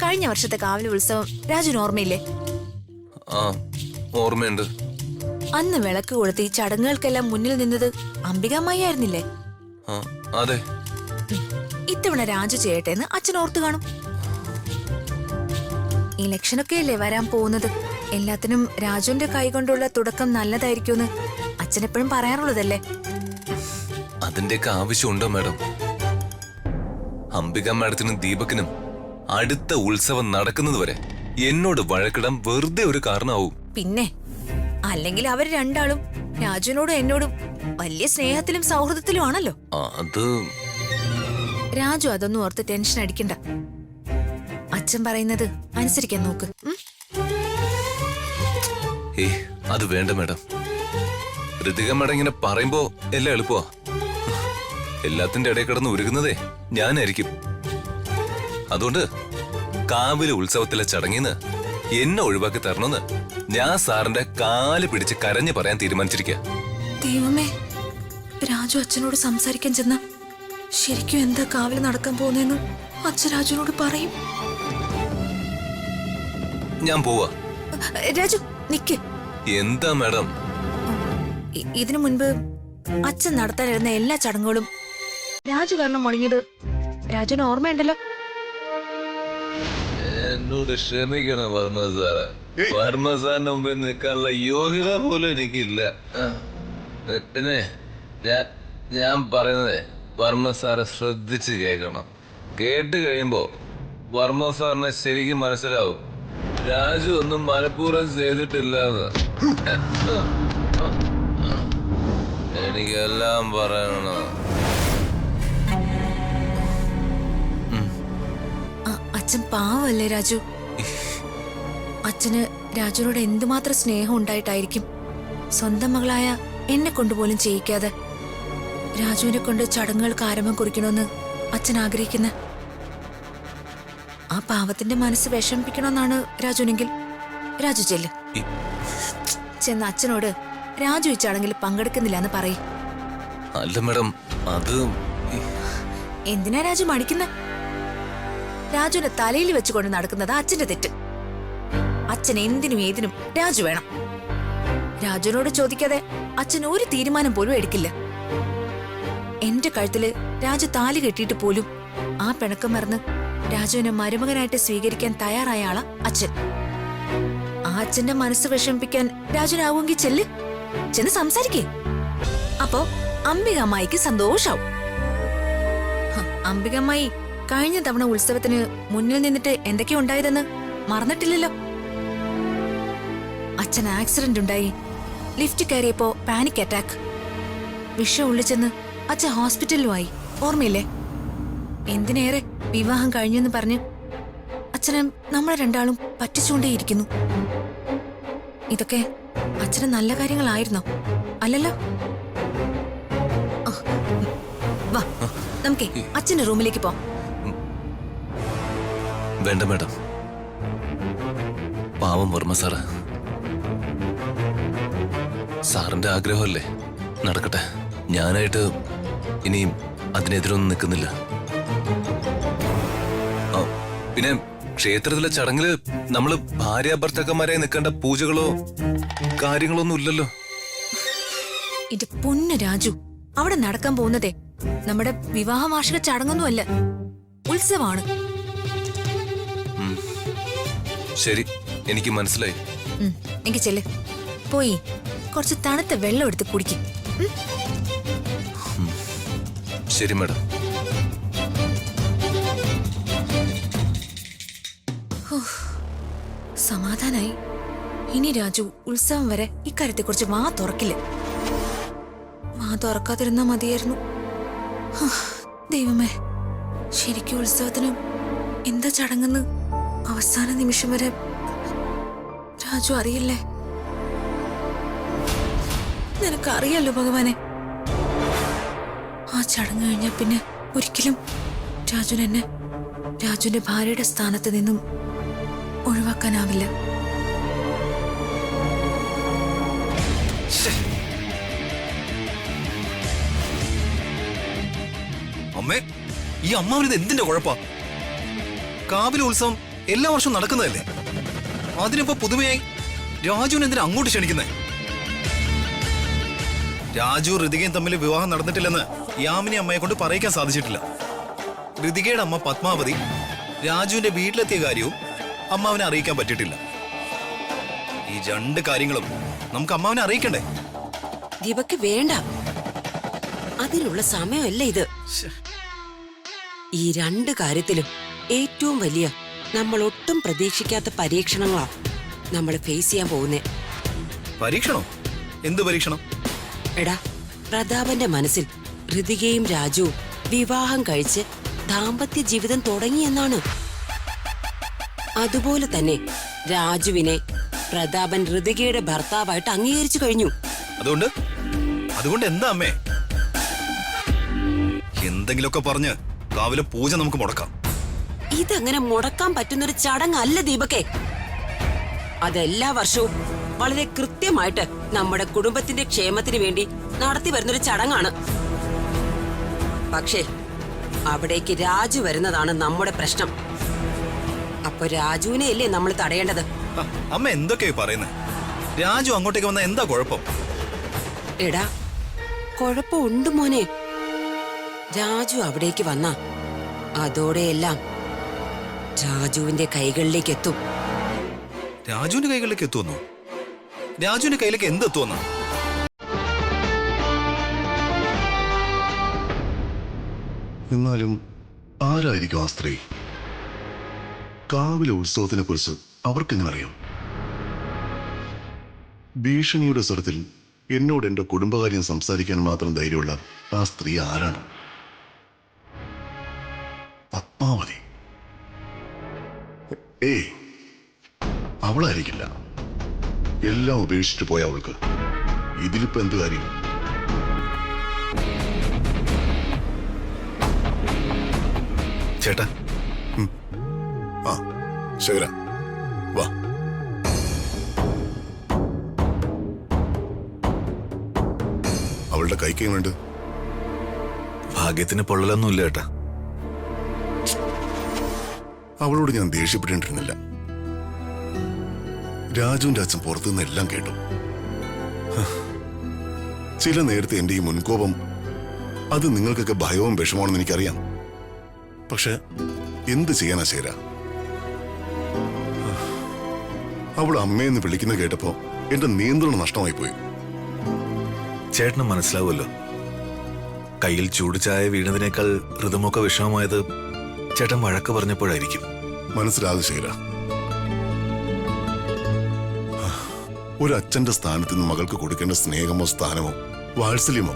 കഴിഞ്ഞ വർഷത്തെ കാവിലെ ഉത്സവം രാജുവിന് ഓർമ്മയില്ലേ? ആ, ഓർമ്മയുണ്ട്. അന്ന് വിളക്ക് കൊളുത്തി ഈ ചടങ്ങുകൾക്കെല്ലാം മുന്നിൽ നിന്നത് അംബികാമ്മായി ആയിരുന്നില്ലേ? ആ, അതെ. ഇത്തവണ രാജു ചെയ്യട്ടെ എന്ന് അച്ഛൻ ഓർത്തു കാണും. ഇലക്ഷനൊക്കെ അല്ലേ വരാൻ പോകുന്നത്. എല്ലാത്തിനും രാജുവിന്റെ കൈകൊണ്ടുള്ള തുടക്കം നല്ലതായിരിക്കുമെന്ന് അച്ഛൻ എപ്പോഴും പറയാറുള്ളതല്ലേ. അതിന്റെയൊക്കെ ആവശ്യമുണ്ടോ മാഡം? അംബിക മാഡത്തിനും ദീപക്കിനും അടുത്ത ഉത്സവം നടക്കുന്നത് വരെ എന്നോട് വഴക്കിടാൻ വെറുതെ ഒരു കാരണമാവും. പിന്നെ അല്ലെങ്കിൽ അവർ രണ്ടാളും രാജുവിനോടും എന്നോടും വലിയ സ്നേഹത്തിലും സൗഹൃദത്തിലും ആണല്ലോ. അത് രാജു അതൊന്നും ഓർത്ത് ടെൻഷൻ അടിക്കണ്ട. അച്ഛൻ പറയുന്നത് അനുസരിക്കാൻ നോക്ക്. അത് വേണ്ട മാഡം. ഋതിക മാഡം ഇങ്ങനെ പറയുമ്പോ എല്ലാം എളുപ്പമാ. എല്ലാത്തിന്റെ ഇടയിൽ കിടന്ന് ഉരുകുന്നതേ ഞാനായിരിക്കും. അതുകൊണ്ട് കാവിലെ ഉത്സവത്തിലെ ചടങ്ങിന്ന് എന്നെ ഒഴിവാക്കി തരണമെന്ന് ഞാൻ സാറിന്റെ കാല് പിടിച്ച് കരഞ്ഞു പറയാൻ തീരുമാനിച്ചിരിക്കുക. ദൈവമേ, രാജു അച്ഛനോട് സംസാരിക്കാൻ ചെന്ന ശരിക്കും എന്താ കാവിൽ നടക്കാൻ പോകുന്നെന്ന് അച്ഛൻ രാജുവിനോട് പറയും. ഞാൻ പോവാ. രാജു നിക്ക്. എന്താ മാഡം? ഇതിനു മുൻപ് അച്ഛൻ നടത്താനിരുന്ന എല്ലാ ചടങ്ങുകളും രാജു കാരണം മുടങ്ങിയത് രാജുവിന് ഓർമ്മയുണ്ടല്ലോ. എന്നോട് ക്ഷമിക്കണം വർമ്മ സാറ്. വർമ്മ സാറിന്റെ മുമ്പിൽ നിൽക്കാനുള്ള യോഗ്യത പോലും എനിക്കില്ല. പിന്നെ ഞാൻ പറയുന്നത് വർമ്മ സാറെ ശ്രദ്ധിച്ച് കേൾക്കണം. കേട്ട് കഴിയുമ്പോ വർമ്മ സാറിനെ ശരിക്കും മനസ്സിലാവും രാജു ഒന്നും മനഃപൂർവ്വം ചെയ്തിട്ടില്ലെന്ന്. എനിക്കെല്ലാം പറയണം. അച്ഛൻ പാവല്ലേ രാജു. അച്ഛന് രാജുവിനോട് എന്തുമാത്രം സ്നേഹം ഉണ്ടായിട്ടായിരിക്കും സ്വന്തം മകളായ എന്നെ കൊണ്ടുപോലും ചെയ്യിക്കാതെ രാജുവിനെ കൊണ്ട് ചടങ്ങുകൾക്ക് ആരംഭം കുറിക്കണമെന്ന് അച്ഛൻ ആഗ്രഹിക്കുന്ന. ആ പാവത്തിന്റെ മനസ്സ് വിഷമിപ്പിക്കണമെന്നാണ് രാജുവിനെങ്കിൽ രാജു ചെല്ല്. ചെന്ന് അച്ഛനോട് രാജു ഈ ചടങ്ങിൽ പങ്കെടുക്കുന്നില്ല എന്ന് പറയും. അല്ല മാഡം, അത് എന്തിനാ രാജു മടിക്കുന്ന? രാജുവിന്റെ തലയിൽ വെച്ചുകൊണ്ട് നടക്കുന്നത് അച്ഛന്റെ തെറ്റ്. അച്ഛൻ എന്തിനും ഏതിനും രാജു വേണം. രാജുവിനോട് ചോദിക്കാതെ അച്ഛൻ ഒരു തീരുമാനം പോലും എടുക്കില്ല. എന്റെ കഴുത്തില് രാജു താലി കെട്ടിയിട്ട് പോലും ആ പിണക്കം മറന്ന് രാജുവിനെ മരുമകനായിട്ട് സ്വീകരിക്കാൻ തയ്യാറായ ആളാ അച്ഛൻ. ആ അച്ഛന്റെ മനസ്സ് വിഷമിപ്പിക്കാൻ രാജുനാവുമെങ്കിൽ ചെന്ന് സംസാരിക്കേ. അപ്പോ അംബികാമ്മായിക്ക് സന്തോഷാവും. അംബികാമ്മായി കഴിഞ്ഞ തവണ ഉത്സവത്തിന് മുന്നിൽ നിന്നിട്ട് എന്തൊക്കെയാ ഉണ്ടായതെന്ന് മറന്നിട്ടില്ലല്ലോ. അച്ഛൻ ആക്സിഡന്റ് ഉണ്ടായി, ലിഫ്റ്റ് കയറിയപ്പോ പാനിക് അറ്റാക്ക്, വിഷം ഉള്ളിച്ചെന്ന് അച്ഛൻ ഹോസ്പിറ്റലിലുമായി, ഓർമ്മയില്ലേ? എന്തിനേറെ വിവാഹം കഴിഞ്ഞെന്ന് പറഞ്ഞ് അച്ഛനെ നമ്മളെ രണ്ടാളും പറ്റിച്ചുകൊണ്ടേയിരിക്കുന്നു. ഇതൊക്കെ അച്ഛന് നല്ല കാര്യങ്ങളായിരുന്നോ? അല്ലല്ലോ. വാ, നമുക്കേ അച്ഛന്റെ റൂമിലേക്ക് പോവാം. വേണ്ട മാഡം, പാവം വർമ്മ സാറ്. സാറിന്റെ ആഗ്രഹമല്ലേ, നടക്കട്ടെ. ഞാനായിട്ട് ഇനിയും അതിനെതിരൊന്നും നിൽക്കുന്നില്ല. പിന്നെ ക്ഷേത്രത്തിലെ ചടങ്ങില് നമ്മള് ഭാര്യാഭർത്താക്കന്മാരായി നിൽക്കേണ്ട പൂജകളോ കാര്യങ്ങളോ ഒന്നും ഇല്ലല്ലോ. ഇത് പൊന്നു രാജു, അവിടെ നടക്കാൻ പോകുന്നതേ നമ്മുടെ വിവാഹ വാർഷിക ചടങ്ങൊന്നുമല്ല, ഉത്സവമാണ്. ശരി, എനിക്ക് മനസ്സിലായി. എനിക്ക് ചെല്ല്, പോയി കുറച്ച് തണുത്ത വെള്ളം എടുത്ത് കുടിക്കും. ശരി മാഡം. സമാധാനായി. ഇനി രാജു ഉത്സവം വരെ ഇക്കാര്യത്തെക്കുറിച്ച് വാ തുറക്കില്ല. വാ തുറക്കാതിരുന്നാ മതിയായിരുന്നു. ദൈവമേ, ശരിക്കും ഉത്സവത്തിന് എന്താ ചടങ്ങെന്ന് അവസാന നിമിഷം വരെ രാജു അറിയില്ലേ? നിനക്കറിയാലോ ഭഗവാനെ, ആ ചടങ്ങ് കഴിഞ്ഞാൽ പിന്നെ ഒരിക്കലും രാജുവിനെ രാജുവിന്റെ ഭാര്യയുടെ സ്ഥാനത്ത് നിന്നും ഒഴിവാക്കാനാവില്ല. അമ്മേ, ഈ അമ്മാവനിത് എന്തിന്റെ കുഴപ്പാ? കാവിലെ ഉത്സവം എല്ലാ വർഷവും നടക്കുന്നതല്ലേ. അതിനിപ്പോ പുതുമയായി രാജുവിനെ എന്തിനാ അങ്ങോട്ട് ക്ഷണിക്കുന്നേ? രാജു ഋതികയും തമ്മിൽ വിവാഹം നടന്നിട്ടില്ലെന്ന് യാമിനി അമ്മയെ കൊണ്ട് പറയിക്കാൻ സാധിച്ചിട്ടില്ല. ഋതികയുടെ അമ്മ പത്മാവതി രാജുവിന്റെ വീട്ടിലെത്തിയ കാര്യവും അമ്മാവനെ അറിയിക്കാൻ പറ്റിയിട്ടില്ല. ഈ രണ്ട് കാര്യങ്ങളും നമുക്ക് അമ്മാവനെ അറിയിക്കണ്ടേ? ദീപക്ക് വേണ്ട, അതിനുള്ള സമയമല്ല ഇത്. ഈ രണ്ട് കാര്യത്തിലും ഏറ്റവും വലിയ, നമ്മൾ ഒട്ടും പ്രതീക്ഷിക്കാത്ത പരീക്ഷണങ്ങളാ നമ്മൾ ഫേസ് ചെയ്യാൻ പോകുന്നേ. പരീക്ഷണോ? എന്ത് പരീക്ഷണം? എടാ, പ്രതാപന്റെ മനസ്സിൽ ഋതികയും രാജുവും വിവാഹം കഴിച്ച് ദാമ്പത്യ ജീവിതം തുടങ്ങിയെന്നാണ്. അതുപോലെ തന്നെ രാജുവിനെ പ്രതാപൻ ഋതികയുടെ ഭർത്താവായിട്ട് അംഗീകരിച്ചു കഴിഞ്ഞു. അതുകൊണ്ട് എന്താ അമ്മേ? എന്തെങ്കിലുമൊക്കെ പറഞ്ഞ് കാവിലെ പൂജ നമുക്ക് മുടക്കാം. ഇതങ്ങനെ മുടക്കാൻ പറ്റുന്നൊരു ചടങ്ങല്ല ദീപക്കെ. അതെല്ലാ വർഷവും വളരെ കൃത്യമായിട്ട് നമ്മുടെ കുടുംബത്തിന്റെ ക്ഷേമത്തിന് വേണ്ടി നടത്തി വരുന്നൊരു ചടങ്ങാണ്. പക്ഷേ അവിടേക്ക് രാജു വരുന്നതാണ് നമ്മുടെ പ്രശ്നം. അപ്പൊ രാജുവിനെ അല്ലേ നമ്മൾ തടയേണ്ടത്? അമ്മ എന്തൊക്കെയാ പറയുന്നത്? രാജു അങ്ങോട്ടേക്ക് വന്ന എന്താ കുഴപ്പം? എടാ, കുഴപ്പമുണ്ട് മോനെ. രാജു അവിടേക്ക് വന്ന അതോടെയെല്ലാം രാജുവിന്റെ കൈകളിലേക്ക് എത്തും. രാജുവിന്റെ കൈകളിലേക്ക് എത്തുമെന്നോ? രാജുവിന്റെ കയ്യിലേക്ക് എന്തെത്തുമെന്നോ? എന്നാലും ആരായിരിക്കും ആ സ്ത്രീ? കാവിലെ ഉത്സവത്തിനെ കുറിച്ച് അവർക്കെങ്ങനെ അറിയാം? ഭീഷണിയുടെ സ്വരത്തിൽ എന്നോട് എന്റെ കുടുംബകാര്യം സംസാരിക്കാൻ മാത്രം ധൈര്യമുള്ള ആ സ്ത്രീ ആരാണ്? പത്മാവതി? ഏയ്, അവളായിരിക്കില്ല. എല്ലാം ഉപേക്ഷിച്ചിട്ട് പോയ അവൾക്ക് ഇതിലിപ്പോ എന്ത് കാര്യം? ചേട്ടാ, ആ ശേഖര, വാ. അവളുടെ കൈക്ക് വേണ്ട. ഭാഗ്യത്തിന് പൊള്ളലൊന്നുമില്ല ചേട്ടാ. അവളോട് ഞാൻ ദേഷ്യപ്പെട്ടിരുന്നില്ല. രാജുവിന്റെ അച്ഛൻ പുറത്തുനിന്ന് എല്ലാം കേട്ടു. ചില നേരത്തെ എന്റെ ഈ മുൻകോപം അത് നിങ്ങൾക്കൊക്കെ ഭയവും വിഷമമാണെന്ന് എനിക്കറിയാം. പക്ഷെ എന്ത് ചെയ്യാനാ ശേര? അവൾ അമ്മയെന്ന് വിളിക്കുന്ന കേട്ടപ്പോ എന്റെ നിയന്ത്രണം നഷ്ടമായി പോയി. ചേട്ടന് മനസ്സിലാവുമല്ലോ, കയ്യിൽ ചൂട് ചായ വീണതിനേക്കാൾ ഋതുമൊക്കെ വിഷമമായത് ചേട്ടൻ വഴക്ക് പറഞ്ഞപ്പോഴായിരിക്കും. മനസ്സിലാകും ശേര. ഒരു അച്ഛന്റെ സ്ഥാനത്ത് നിന്ന് മകൾക്ക് കൊടുക്കേണ്ട സ്നേഹമോ സ്ഥാനമോ വാത്സല്യമോ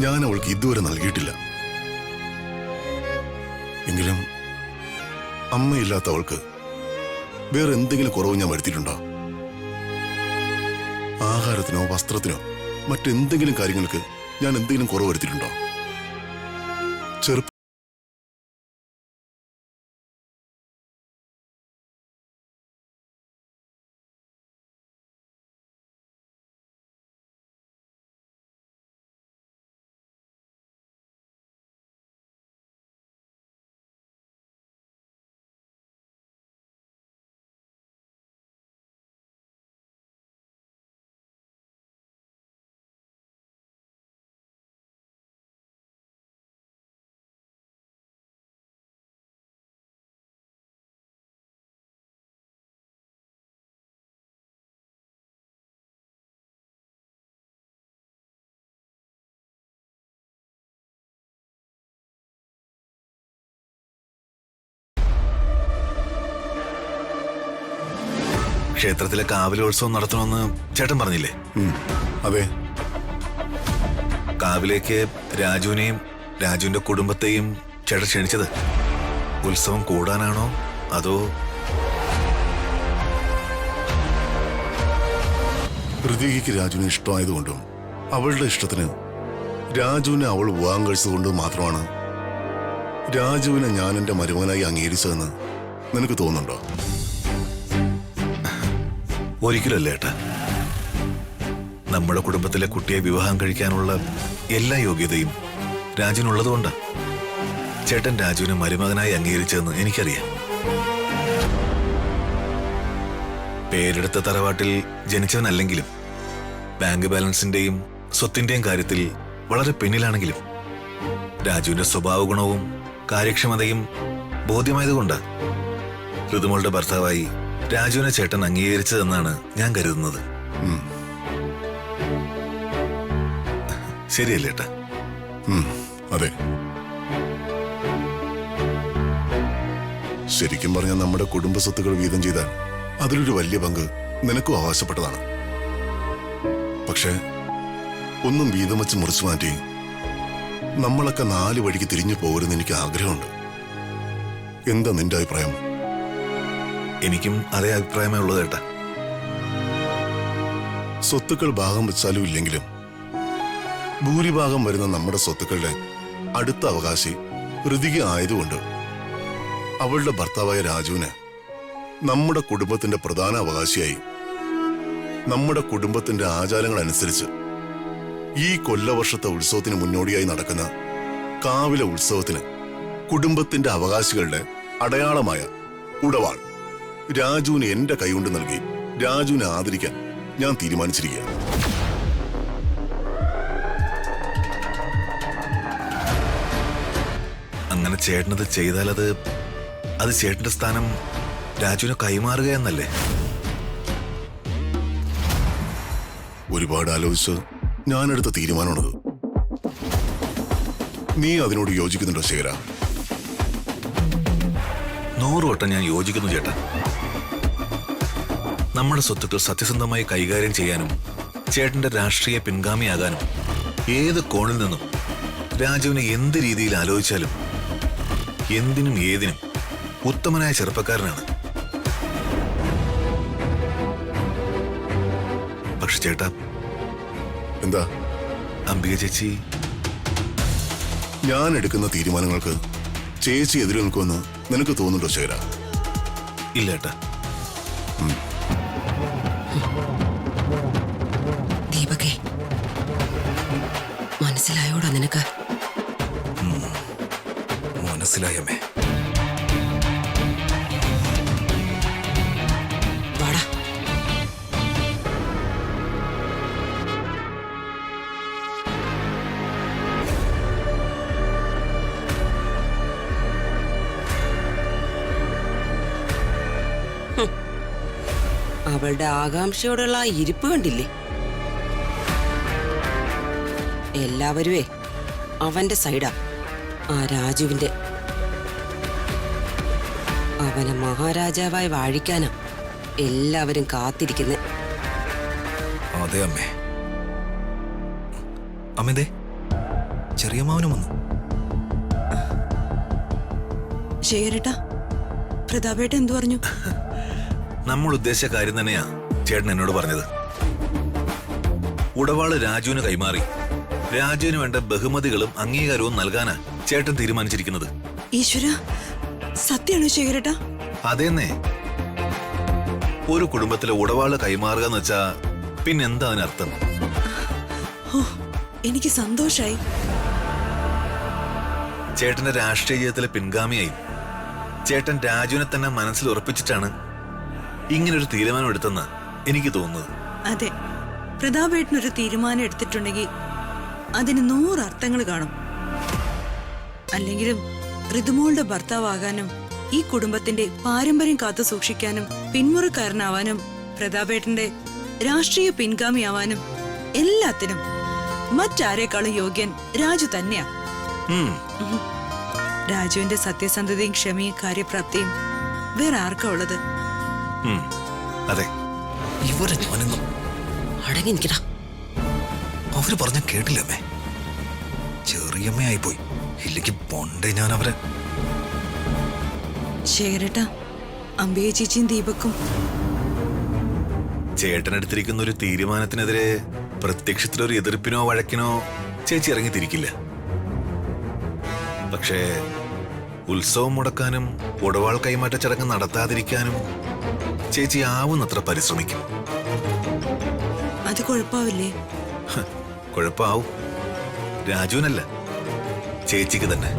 ഞാൻ അവൾക്ക് ഇതുവരെ നൽകിയിട്ടില്ല. എങ്കിലും അമ്മയില്ലാത്ത അവൾക്ക് വേറെ എന്തെങ്കിലും കുറവ് ഞാൻ വരുത്തിയിട്ടുണ്ടോ? ആഹാരത്തിനോ വസ്ത്രത്തിനോ മറ്റെന്തെങ്കിലും കാര്യങ്ങൾക്ക് ഞാൻ എന്തെങ്കിലും കുറവ് വരുത്തിയിട്ടുണ്ടോ? ചെറുപ്പം ക്ഷേത്രത്തിലെ കാവിലോത്സവം നടത്തണമെന്ന് ചേട്ടൻ പറഞ്ഞില്ലേ? അതെ. കാവിലേക്ക് രാജുവിനെയും രാജുവിന്റെ കുടുംബത്തെയും ചേട്ടൻ ക്ഷണിച്ചത് ഉത്സവം കൂടാനാണോ അതോ? ഋതികയ്ക്ക് രാജുവിനെ ഇഷ്ടമായതുകൊണ്ടും അവളുടെ ഇഷ്ടത്തിന് രാജുവിനെ അവൾ വിവാഹം കഴിച്ചതുകൊണ്ടും മാത്രമാണ് രാജുവിനെ ഞാൻ എന്റെ മരുമകനായി അംഗീകരിച്ചതെന്ന് നിനക്ക് തോന്നുന്നുണ്ടോ? ഒരിക്കലല്ല ഏട്ടാ. നമ്മുടെ കുടുംബത്തിലെ കുട്ടിയെ വിവാഹം കഴിക്കാനുള്ള എല്ലാ യോഗ്യതയും രാജുവിനുള്ളതുകൊണ്ട് ചേട്ടൻ രാജുവിനെ മരുമകനായി അംഗീകരിച്ചതെന്ന് എനിക്കറിയാം. പേരെടുത്ത തറവാട്ടിൽ ജനിച്ചവനല്ലെങ്കിലും ബാങ്ക് ബാലൻസിന്റെയും സ്വത്തിന്റെയും കാര്യത്തിൽ വളരെ പിന്നിലാണെങ്കിലും രാജുവിന്റെ സ്വഭാവ ഗുണവും കാര്യക്ഷമതയും ബോധ്യമായതുകൊണ്ട് ഋതുമോളുടെ ഭർത്താവായി രാജുവിനെ ചേട്ടൻ അംഗീകരിച്ചതെന്നാണ് ഞാൻ കരുതുന്നത്. ശരിയല്ലേ ഏട്ടാ? അതെ. ശരിക്കും പറഞ്ഞാൽ നമ്മുടെ കുടുംബ സ്വത്തുക്കൾ വീതം ചെയ്താൽ അതിലൊരു വലിയ പങ്ക് നിനക്കും അവകാശപ്പെട്ടതാണ്. പക്ഷേ ഒന്നും വീതം വെച്ച് മുറിച്ചു മാറ്റി നമ്മളൊക്കെ 4 വഴിക്ക് തിരിഞ്ഞു പോകരുതെന്ന് എനിക്ക് ആഗ്രഹമുണ്ട്. എന്താ നിന്റെ അഭിപ്രായം? എനിക്കും അതേ അഭിപ്രായമേ ഉള്ളത് ഏട്ടാ. സ്വത്തുക്കൾ ഭാഗം വെച്ചാലും ഇല്ലെങ്കിലും ഭൂരിഭാഗം വരുന്ന നമ്മുടെ സ്വത്തുക്കളുടെ അടുത്ത അവകാശി ഋതിക ആയതുകൊണ്ട് അവളുടെ ഭർത്താവായ രാജുവിന് നമ്മുടെ കുടുംബത്തിന്റെ പ്രധാന അവകാശിയായി നമ്മുടെ കുടുംബത്തിന്റെ ആചാരങ്ങൾ അനുസരിച്ച് ഈ കൊല്ലവർഷത്തെ ഉത്സവത്തിന് മുന്നോടിയായി നടക്കുന്ന കാവിലെ ഉത്സവത്തിന് കുടുംബത്തിന്റെ അവകാശികളുടെ അടയാളമായ ഉടവാൾ രാജുവിന് എന്റെ കൈകൊണ്ട് നൽകി രാജുവിനെ ആദരിക്കാൻ ഞാൻ തീരുമാനിച്ചിരിക്കുകയാണ്. അങ്ങനെ ചേട്ടനത് ചെയ്താൽ അത് ചേട്ടന്റെ സ്ഥാനം രാജുവിനെ കൈമാറുക എന്നല്ലേ? ഒരുപാട് ആലോചിച്ച് ഞാനെടുത്ത തീരുമാനമാണത്. നീ അതിനോട് യോജിക്കുന്നുണ്ടോ ശേഖര? 100 വട്ടം ഞാൻ യോജിക്കുന്നു ചേട്ടാ. നമ്മുടെ സ്വത്തുക്കൾ സത്യസന്ധമായി കൈകാര്യം ചെയ്യാനും ചേട്ടന്റെ രാഷ്ട്രീയ പിൻഗാമിയാകാനും ഏത് കോണിൽ നിന്നും രാജുവിനെ എന്ത് രീതിയിൽ ആലോചിച്ചാലും എന്തിനും ഏതിനും ഉത്തമനായ ചെറുപ്പക്കാരനാണ്. പക്ഷെ ചേട്ടാ, എന്താ? അംബിക ചേച്ചി ഞാൻ എടുക്കുന്ന തീരുമാനങ്ങൾക്ക് ചേച്ചി എതിരെ നിൽക്കുമെന്ന് നിനക്ക് തോന്നുന്നുണ്ടോ ശേഖര? ഇല്ല ഏട്ടാ. ദീപകേ, മനസ്സിലായോടാ നിനക്ക്? മനസ്സിലായമ്മേ. വാടാ. അവളുടെ ആകാംക്ഷയോടുള്ള ആ ഇരിപ്പ് കണ്ടില്ലേ? എല്ലാവരുമേ അവന്റെ സൈഡാ, ആ രാജുവിന്റെ. അവനെ മഹാരാജാവായി വാഴിക്കാനാ എല്ലാവരും കാത്തിരിക്കുന്നെ. അതെ അമ്മേ. അമ്മേ, ചെറിയ മാവനും വന്നു. ശേഖരേട്ടാ, പ്രതാപേട്ട എന്തു പറഞ്ഞു? നമ്മൾ ഉദ്ദേശിച്ച കാര്യം തന്നെയാ ചേട്ടൻ എന്നോട് പറഞ്ഞത്. ഉടവാള് രാജുവിന് കൈമാറി രാജുവിന് വേണ്ട ബഹുമതികളും അംഗീകാരവും നൽകാനാ ചേട്ടൻ തീരുമാനിച്ചിരിക്കുന്നത്. ഈശ്വര, സത്യമാണോ ശേഖരേട്ടാ? അതേന്നേ. ഒരു കുടുംബത്തിലെ ഉടവാള് കൈമാറുക എന്ന് വെച്ചാ പിന്നെന്താ അതിനർത്ഥം? ഓ, എനിക്ക് സന്തോഷായി. ചേട്ടന്റെ രാഷ്ട്രീയ ജീവിതത്തിലെ പിൻഗാമിയായി ചേട്ടൻ രാജുവിനെ തന്നെ മനസ്സിൽ ഉറപ്പിച്ചിട്ടാണ് ഇങ്ങനൊരു തീരുമാനം എടുത്തെന്ന് എനിക്ക് തോന്നുന്നത്. അതെ, പ്രതാപേട്ടനൊരു തീരുമാനം എടുത്തിട്ടുണ്ടെങ്കിൽ അതിന് 100 അർത്ഥങ്ങൾ കാണും. അല്ലെങ്കിലും ഋതുമോളുടെ ഭർത്താവാകാനും ഈ കുടുംബത്തിന്റെ പാരമ്പര്യം കാത്തു സൂക്ഷിക്കാനും പിന്മുറക്കാരനാവാനും പ്രതാപേട്ടന്റെ രാഷ്ട്രീയ പിൻഗാമിയാവാനും എല്ലാത്തിനും മറ്റാരേക്കാളും യോഗ്യൻ രാജു തന്നെയാ. രാജുവിന്റെ സത്യസന്ധതയും ക്ഷമയും കാര്യപ്രാപ്തിയും വേറെ ആർക്കാ ഉള്ളത്? അതെ. ഇവരെ ഞാനെന്നും അടങ്ങി നിൽക്കടാ. അവര് പറഞ്ഞ കേട്ടില്ലമ്മേ. ചെറിയമ്മയായിപ്പോയി. ഇല്ലെങ്കിൽ പൊണ്ടേ ഞാൻ അവരെ. ശേഖരേട്ടാ, അംബിക ചേച്ചിയും ദീപക്കും ചേട്ടനെടുത്തിരിക്കുന്ന ഒരു തീരുമാനത്തിനെതിരെ പ്രത്യക്ഷത്തിലൊരു എതിർപ്പിനോ വഴക്കിനോ ചേച്ചി ഇറങ്ങി തിരിക്കില്ല. പക്ഷേ ഉത്സവം മുടക്കാനും ഉടവാൾ കൈമാറ്റ ചടങ്ങ് നടത്താതിരിക്കാനും ചേച്ചി ആവുന്നത്ര പരിശ്രമിക്കും. അത് കുഴപ്പാവില്ലേ? കുഴപ്പാവും. രാജുവിനല്ല, ചേച്ചിക്ക് തന്നെ.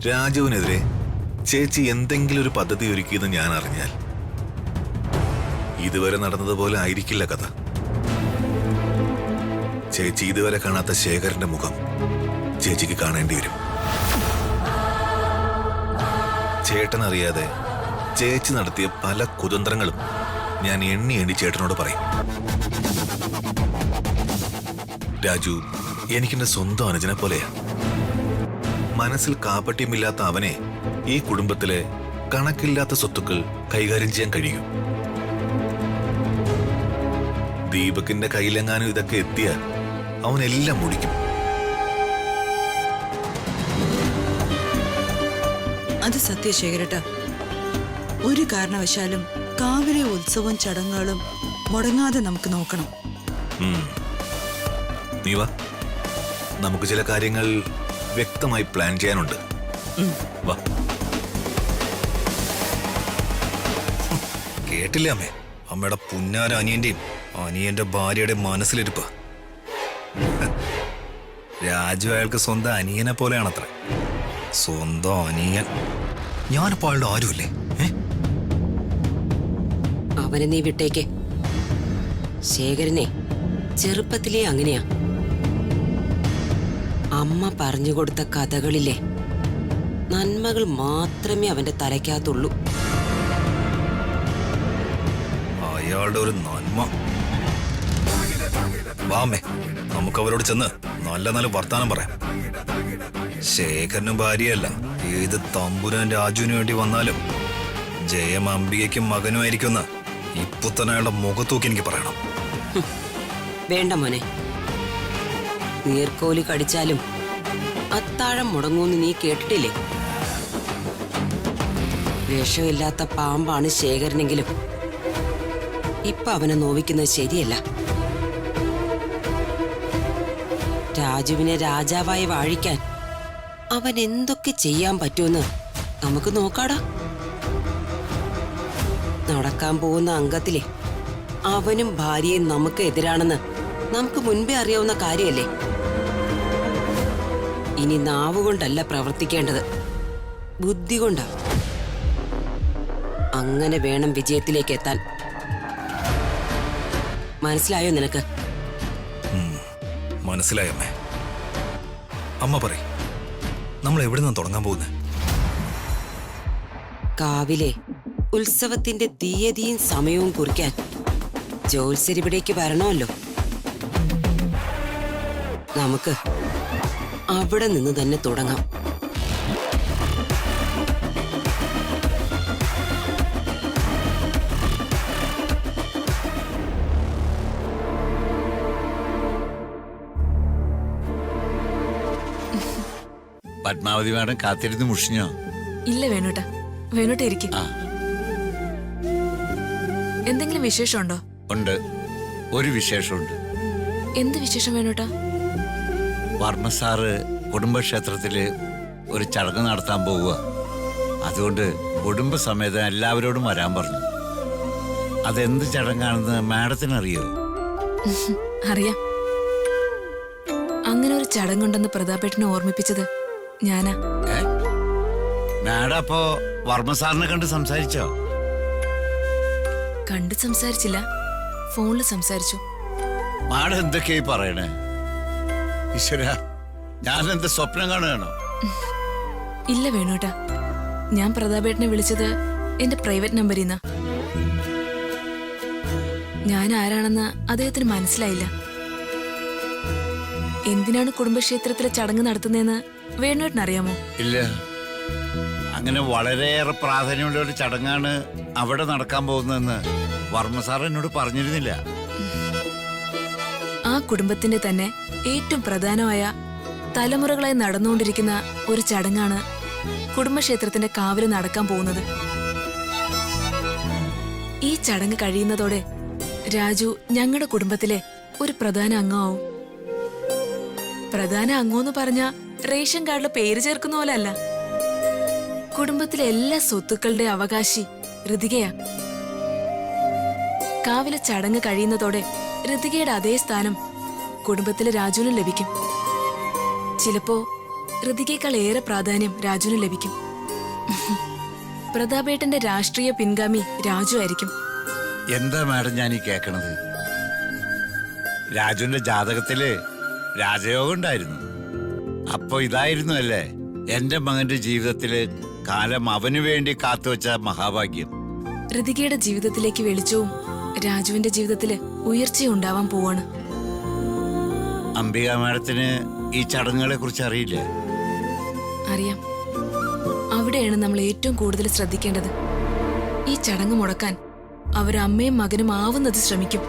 രാജുവിനെതിരെ ചേച്ചി എന്തെങ്കിലും ഒരു പദ്ധതി ഒരുക്കിയെന്ന് ഞാൻ അറിഞ്ഞാൽ ഇതുവരെ നടന്നതുപോലെ ആയിരിക്കില്ല കഥ. ചേച്ചി ഇതുവരെ കാണാത്ത ശേഖരന്റെ മുഖം ചേച്ചിക്ക് കാണേണ്ടി വരും. ചേട്ടൻ അറിയാതെ ചേച്ചി നടത്തിയ പല കുതന്ത്രങ്ങളും ഞാൻ എണ്ണി എണ്ണി ചേട്ടനോട് പറയും. രാജു എനിക്കെന്റെ സ്വന്തം അനുജനെ പോലെയാ. മനസ്സിൽ കാപ്പട്യമില്ലാത്ത അവനെ ഈ കുടുംബത്തിലെ കണക്കില്ലാത്ത സ്വത്തുക്കൾ കൈകാര്യം ചെയ്യാൻ കഴിയും. ദീപകിന്റെ കയ്യിലെങ്ങാനും ഇതൊക്കെ എത്തിയാൽ അവനെല്ലാം മുടിക്കും. അത് സത്യശേഖരട്ട, ഒരു കാരണവശാലും കാവിലെ ഉത്സവവും ചടങ്ങുകളും മുടങ്ങാതെ നമുക്ക് നോക്കണം. നീ വാ, നമുക്ക് ചില കാര്യങ്ങൾ വ്യക്തമായി പ്ലാൻ ചെയ്യാനുണ്ട്. വാ. കേട്ടില്ലേ അമ്മേ, അമ്മയുടെ പുന്നാര അനിയന്റെയും അനിയന്റെ ഭാര്യയുടെ മനസ്സിലിരിപ്പ്. രാജു അയാൾക്ക് സ്വന്തം അനിയനെ പോലെയാണത്ര. സ്വന്തം അനിയൻ. ഞാനിപ്പോ അയാളുടെ ആരുമല്ലേ? അവനെ നീ വിട്ടേക്ക്. ശേഖരനെ ചെറുപ്പത്തിലേ അങ്ങനെയാ. അമ്മ പറഞ്ഞു കൊടുത്ത കഥകളിലെ നന്മകൾ മാത്രമേ അവന്റെ തലയ്ക്കകത്തുള്ളൂ. അയാളുടെ ഒരു നന്മ. വാമേ, നമുക്ക് അവരോട് ചെന്ന് നല്ല നല്ല വർത്താനം പറയാം. ശേഖരനും ഭാര്യയല്ല, ഏത് തമ്പുരാൻ രാജുവിന് വേണ്ടി വന്നാലും ജയം അംബികയ്ക്കും മകനുമായിരിക്കുമെന്ന് ഇപ്പൊ തന്നെ അയാളുടെ മുഖത്തൂക്കി എനിക്ക് പറയണം. വേണ്ട മോനെ, നീർക്കോലി കടിച്ചാലും അത്താഴം മുടങ്ങൂന്ന് നീ കേട്ടിട്ടില്ലേ? വിഷമില്ലാത്ത പാമ്പാണ് ശേഖരനെങ്കിലും ഇപ്പൊ അവനെ നോവിക്കുന്നത് ശരിയല്ല. രാജുവിനെ രാജാവായി വാഴിക്കാൻ അവൻ എന്തൊക്കെ ചെയ്യാൻ പറ്റുമെന്ന് നമുക്ക് നോക്കാടാ. നടക്കാൻ പോകുന്ന അംഗത്തിലെ അവനും ഭാര്യയും നമുക്ക് എതിരാണെന്ന് നമുക്ക് മുൻപേ അറിയാവുന്ന കാര്യമല്ലേ? ഇനി നാവുകൊണ്ടല്ല പ്രവർത്തിക്കേണ്ടത്, ബുദ്ധി കൊണ്ടാ. അങ്ങനെ വേണം വിജയത്തിലേക്ക് എത്താൻ. മനസ്സിലായോ നിനക്ക്? മനസ്സിലായമ്മേ. അമ്മ പറയും, നമ്മൾ എവിടെ നിന്ന് തുടങ്ങാൻ പോകുന്നത്? കാവിലെ ഉത്സവത്തിന്റെ തീയതിയും സമയവും കുറിക്കാൻ ജോത്സ്യരിവിടേക്ക് വരണമല്ലോ. നമുക്ക് അവിടെ നിന്ന് തന്നെ തുടങ്ങാം. പത്മാവതി മാഡം കാത്തിരുന്ന് മുഷിഞ്ഞോ? ഇല്ല വേണുട്ട, വേണുട്ട ഇരിക്കും. എന്തെങ്കിലും വിശേഷമുണ്ടോ? ഉണ്ട്, ഒരു വിശേഷമുണ്ട്. എന്ത് വിശേഷം വേണുട്ട? വർമ്മ സാറ് കുടുംബക്ഷേത്രത്തില് ഒരു ചടങ്ങ് നടത്താൻ പോവുക. അതുകൊണ്ട് കുടുംബസമേതം എല്ലാവരോടും വരാൻ പറഞ്ഞു. അതെന്ത് ചടങ്ങാണെന്ന് മാഡത്തിന് അറിയോ? അറിയാം. അങ്ങനെ ഒരു ചടങ്ങുണ്ടെന്ന് പ്രതാപേട്ടനെ ഓർമ്മിപ്പിച്ചത് ഞാനാ. മാഡം അപ്പോ വർമ്മ സാറിനെ കണ്ട് സംസാരിച്ചോ? കണ്ട് സംസാരിച്ചില്ല, ഫോണിൽ സംസാരിച്ചു. മാഡം എന്തൊക്കെയായി പറയണേ? ഈശ്വര, ഞാൻ എന്താ സ്വപ്നം കാണുകയാണോ? ഇല്ല വേണുട്ടാ, ഞാൻ പ്രതാപേട്ടനെ വിളിച്ചത് എന്റെ പ്രൈവറ്റ് നമ്പറിൽ നിന്നാ. ഞാൻ ആരാണെന്ന് അദ്ദേഹത്തിന് മനസ്സിലായില്ല. എന്തിനാണ് കുടുംബക്ഷേത്രത്തിലെ ചടങ്ങ് നടത്തുന്നതെന്ന് വേണുവേട്ടന് അറിയാമോ? ഇല്ല, അങ്ങനെ വളരെയേറെ പ്രാധാന്യമുള്ള ഒരു ചടങ്ങാണ് അവിടെ നടക്കാൻ പോകുന്നതെന്ന് വർമ്മ സാർ എന്നോട് പറഞ്ഞിരുന്നില്ല. ആ കുടുംബത്തിന്റെ തന്നെ ഏറ്റവും പ്രധാനമായ തലമുറകളായി നടന്നുകൊണ്ടിരിക്കുന്ന ഒരു ചടങ്ങാണ് കുടുംബക്ഷേത്രത്തിന്റെ കാവില് നടക്കാൻ പോകുന്നത്. ഈ ചടങ്ങ് കഴിയുന്നതോടെ രാജു ഞങ്ങളുടെ കുടുംബത്തിലെ ഒരു പ്രധാന അംഗമാവും. പ്രധാന അംഗമെന്ന് പറഞ്ഞ റേഷൻ കാർഡിലെ പേര് ചേർക്കുന്ന പോലെ അല്ല. കുടുംബത്തിലെ എല്ലാ സ്വത്തുക്കളുടെ അവകാശി ഋതികയാ. കാവിലെ ചടങ്ങ് കഴിയുന്നതോടെ ഋതികയുടെ അതേ സ്ഥാനം കുടുംബത്തിലെ രാജുവിനും ലഭിക്കും. ചിലപ്പോ ഋതികയേക്കാൾ ഏറെ പ്രാധാന്യം രാജുവിന് ലഭിക്കും. പ്രതാപേട്ടന്റെ രാഷ്ട്രീയ പിൻഗാമി രാജു ആയിരിക്കും. എന്താ മാഡം ഞാൻ ഈ കേക്കണത്? രാജുവിന്റെ ജാതകത്തില് രാജയോഗം ഉണ്ടായിരുന്നു. അപ്പൊ ഇതായിരുന്നു അല്ലേ എന്റെ മകന്റെ ജീവിതത്തില് കാലം അവനു വേണ്ടി കാത്തുവച്ച മഹാഭാഗ്യം. ഋതികയുടെ ജീവിതത്തിലേക്ക് വെളിച്ചവും രാജുവിന്റെ ജീവിതത്തില് ഉയർച്ചയും ഉണ്ടാവാൻ പോവാണ്. അംബിക മാഡത്തിന് ഈ ചടങ്ങുകളെ കുറിച്ച് അറിയില്ലേ? അറിയാം. അവിടെയാണ് നമ്മൾ ഏറ്റവും കൂടുതൽ ശ്രദ്ധിക്കേണ്ടത്. ഈ ചടങ്ങ് മുടക്കാൻ അവർ അമ്മയും മകനും ആവുന്നത് ശ്രമിക്കും.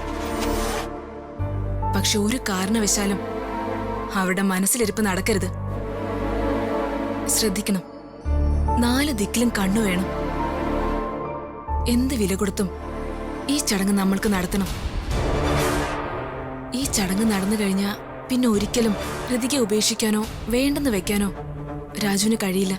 പക്ഷെ ഒരു കാരണവശാലും അവരുടെ മനസ്സിലിരിപ്പ് നടക്കരുത്. ശ്രദ്ധിക്കണം. 4 ദിക്കിലും കണ്ണു വേണം. എന്ത് വില കൊടുത്തും ഈ ചടങ്ങ് നമ്മൾക്ക് നടത്തണം. ഈ ചടങ്ങ് നടന്നു കഴിഞ്ഞാൽ പിന്നെ ഒരിക്കലും ഋതികയെ ഉപേക്ഷിക്കാനോ വേണ്ടെന്ന് വെക്കാനോ രാജുവിന് കഴിയില്ല.